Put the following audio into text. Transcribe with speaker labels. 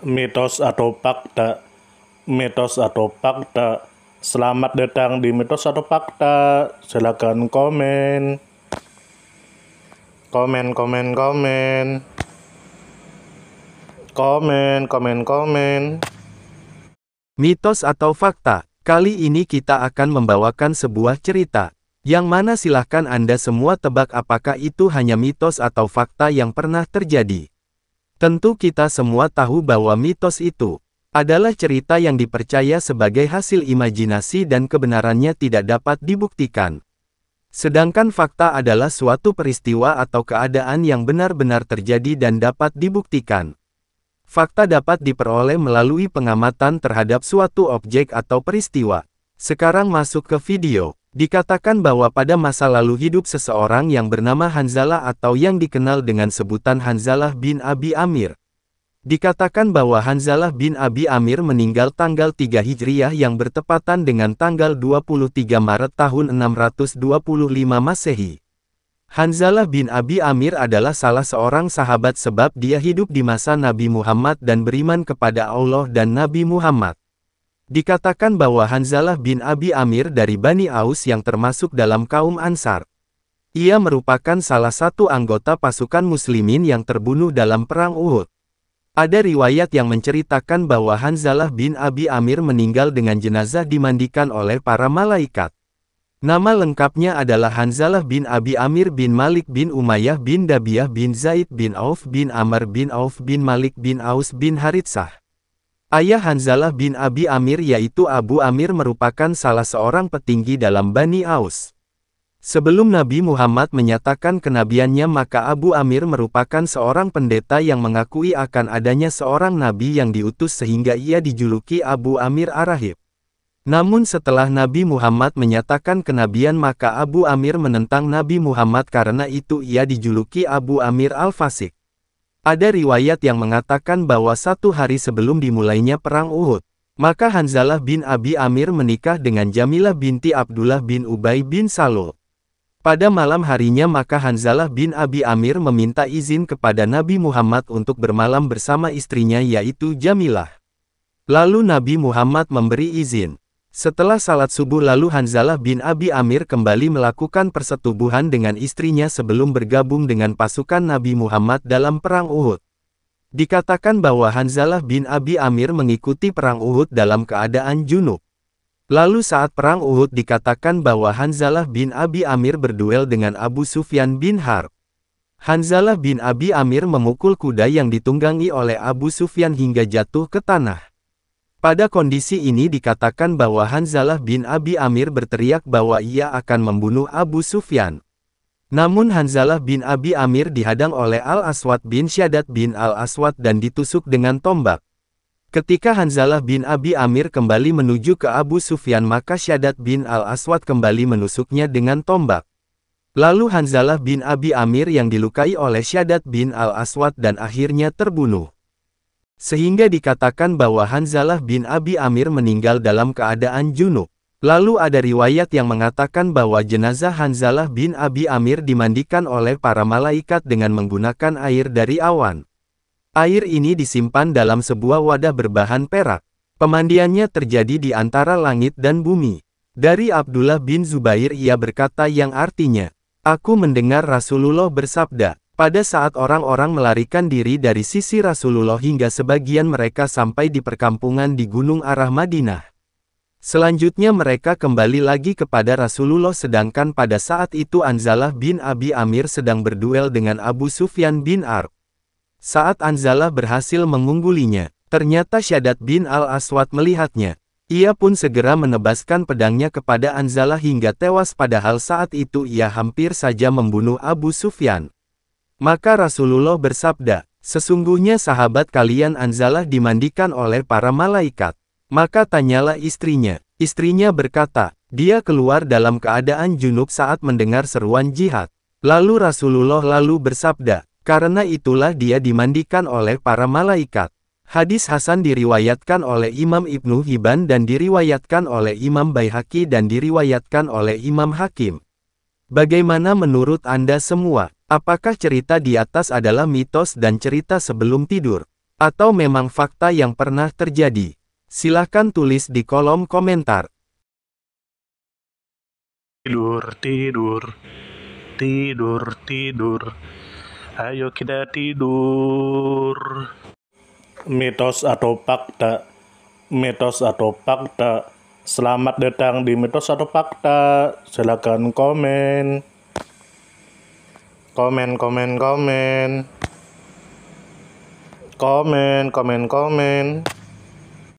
Speaker 1: Mitos atau fakta? Mitos atau fakta? Selamat datang di Mitos atau Fakta. Silakan komen. Komen, komen, komen. Komen, komen, komen.
Speaker 2: Mitos atau fakta? Kali ini kita akan membawakan sebuah cerita, yang mana silahkan Anda semua tebak apakah itu hanya mitos atau fakta yang pernah terjadi. Tentu kita semua tahu bahwa mitos itu adalah cerita yang dipercaya sebagai hasil imajinasi dan kebenarannya tidak dapat dibuktikan. Sedangkan fakta adalah suatu peristiwa atau keadaan yang benar-benar terjadi dan dapat dibuktikan. Fakta dapat diperoleh melalui pengamatan terhadap suatu objek atau peristiwa. Sekarang masuk ke video. Dikatakan bahwa pada masa lalu hidup seseorang yang bernama Hanzalah atau yang dikenal dengan sebutan Hanzalah bin Abi Amir. Dikatakan bahwa Hanzalah bin Abi Amir meninggal tanggal 3 Hijriah yang bertepatan dengan tanggal 23 Maret tahun 625 Masehi. Hanzalah bin Abi Amir adalah salah seorang sahabat sebab dia hidup di masa Nabi Muhammad dan beriman kepada Allah dan Nabi Muhammad. Dikatakan bahwa Hanzalah bin Abi Amir dari Bani Aus yang termasuk dalam kaum Ansar. Ia merupakan salah satu anggota pasukan muslimin yang terbunuh dalam perang Uhud. Ada riwayat yang menceritakan bahwa Hanzalah bin Abi Amir meninggal dengan jenazah dimandikan oleh para malaikat. Nama lengkapnya adalah Hanzalah bin Abi Amir bin Malik bin Umayyah bin Dabiyah bin Zaid bin Auf bin Amr bin Auf bin Malik bin Aus bin Haritsah. Ayah Hanzalah bin Abi Amir yaitu Abu Amir merupakan salah seorang petinggi dalam Bani Aus. Sebelum Nabi Muhammad menyatakan kenabiannya maka Abu Amir merupakan seorang pendeta yang mengakui akan adanya seorang nabi yang diutus sehingga ia dijuluki Abu Amir Ar-Rahib. Namun setelah Nabi Muhammad menyatakan kenabian maka Abu Amir menentang Nabi Muhammad karena itu ia dijuluki Abu Amir Al-Fasik. Ada riwayat yang mengatakan bahwa satu hari sebelum dimulainya perang Uhud, maka Hanzalah bin Abi Amir menikah dengan Jamilah binti Abdullah bin Ubay bin Salul. Pada malam harinya maka Hanzalah bin Abi Amir meminta izin kepada Nabi Muhammad untuk bermalam bersama istrinya yaitu Jamilah. Lalu Nabi Muhammad memberi izin. Setelah salat subuh lalu Hanzalah bin Abi Amir kembali melakukan persetubuhan dengan istrinya sebelum bergabung dengan pasukan Nabi Muhammad dalam perang Uhud. Dikatakan bahwa Hanzalah bin Abi Amir mengikuti perang Uhud dalam keadaan junub. Lalu saat perang Uhud dikatakan bahwa Hanzalah bin Abi Amir berduel dengan Abu Sufyan bin Harb. Hanzalah bin Abi Amir memukul kuda yang ditunggangi oleh Abu Sufyan hingga jatuh ke tanah. Pada kondisi ini dikatakan bahwa Hanzalah bin Abi Amir berteriak bahwa ia akan membunuh Abu Sufyan. Namun Hanzalah bin Abi Amir dihadang oleh Al-Aswad bin Syaddad bin Al-Aswad dan ditusuk dengan tombak. Ketika Hanzalah bin Abi Amir kembali menuju ke Abu Sufyan maka Syaddad bin Al-Aswad kembali menusuknya dengan tombak. Lalu Hanzalah bin Abi Amir yang dilukai oleh Syaddad bin Al-Aswad dan akhirnya terbunuh. Sehingga dikatakan bahwa Hanzalah bin Abi Amir meninggal dalam keadaan junub. Lalu ada riwayat yang mengatakan bahwa jenazah Hanzalah bin Abi Amir dimandikan oleh para malaikat dengan menggunakan air dari awan. Air ini disimpan dalam sebuah wadah berbahan perak. Pemandiannya terjadi di antara langit dan bumi. Dari Abdullah bin Zubair ia berkata yang artinya, "Aku mendengar Rasulullah bersabda, pada saat orang-orang melarikan diri dari sisi Rasulullah hingga sebagian mereka sampai di perkampungan di gunung arah Madinah. Selanjutnya mereka kembali lagi kepada Rasulullah sedangkan pada saat itu Hanzalah bin Abi Amir sedang berduel dengan Abu Sufyan bin Harb. Saat Hanzalah berhasil mengunggulinya, ternyata Syaddad bin Al-Aswad melihatnya. Ia pun segera menebaskan pedangnya kepada Hanzalah hingga tewas padahal saat itu ia hampir saja membunuh Abu Sufyan. Maka Rasulullah bersabda, sesungguhnya sahabat kalian Hanzalah dimandikan oleh para malaikat. Maka tanyalah istrinya. Istrinya berkata, dia keluar dalam keadaan junub saat mendengar seruan jihad. Lalu Rasulullah bersabda, karena itulah dia dimandikan oleh para malaikat. Hadis Hasan diriwayatkan oleh Imam Ibnu Hibban dan diriwayatkan oleh Imam Baihaqi dan diriwayatkan oleh Imam Hakim. Bagaimana menurut Anda semua? Apakah cerita di atas adalah mitos dan cerita sebelum tidur? Atau memang fakta yang pernah terjadi? Silahkan tulis di kolom komentar.
Speaker 1: Tidur, tidur, tidur, tidur. Ayo kita tidur. Mitos atau fakta? Mitos atau fakta? Selamat datang di Mitos atau Fakta. Silakan komen. Komen, komen, komen. Komen, komen, komen.